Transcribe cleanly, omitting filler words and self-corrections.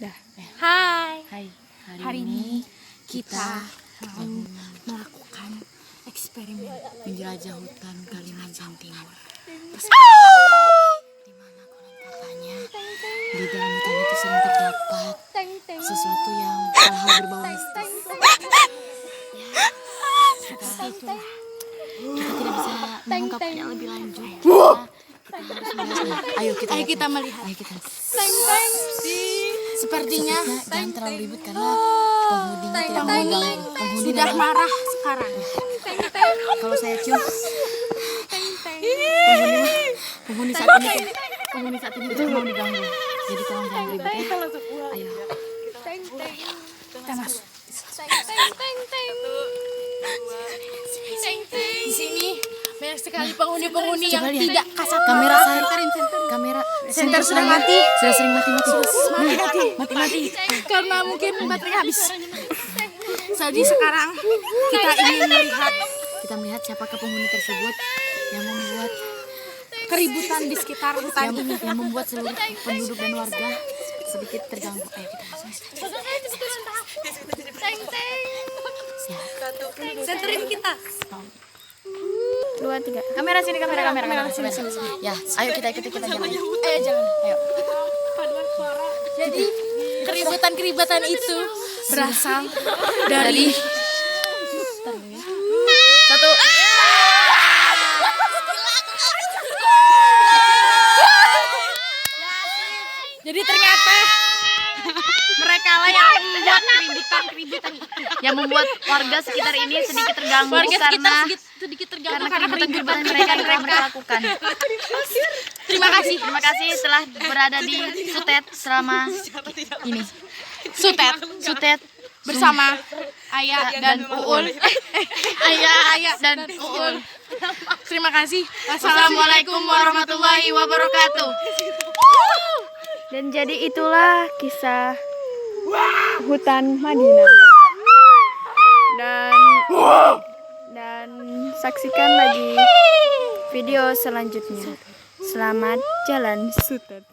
Dah. Hai. Hai. Hari ini kita mau melakukan eksperimen menjelajah hutan Kalimantan Timur. Di mana konon katanya di dalam hutan itu sering terdapat sesuatu yang hal-hal berbau mistis. Kita tidak bisa mengungkapnya lebih lanjut. Kita harus melihatnya. Ayo kita melihat. Ayo kita. Sepertinya Jangan terlalu ribut karena penghuninya tidak mau diganggu. Penghuni sudah adalah- marah sekarang. Kalau saya cium penghuni saat ini tidak mau diganggu. Jadi tolong jangan ribut ya. Ayo. Kita masuk. Di sini banyak sekali penghuni-penghuni yang Coba lihat. tidak kasat Kamera mata. saya. Kamera Senter sudah mati. Sudah sering mati. Mati. Karena mungkin baterai habis. Jadi sekarang kita ingin melihat Kita melihat siapakah penghuni tersebut yang membuat keributan di sekitar hutan ini. yang membuat seluruh penduduk dan warga sedikit terganggu. Ayo kita masuk. Siap. Senterin kita. 2, 3. Kamera sini. Ya, ayo kita ikuti kita jalan. Jangan. Ayo. Jadi keributan itu berasal dari Satu. Jadi ternyata mereka lah yang membuat keributan itu. Yang membuat warga sekitar ini sedikit terganggu Warga sekitar karena sedikit terganggu karena keributan mereka yang telah mereka lakukan. Terima kasih telah berada di Sutet selama ini. Sutet bersama Ayah dan Uul. Ayah dan Uul. Terima kasih. Assalamualaikum warahmatullahi wabarakatuh. Dan jadi itulah kisah hutan Madinah. Dan saksikan lagi video selanjutnya. Selamat jalan Sutet.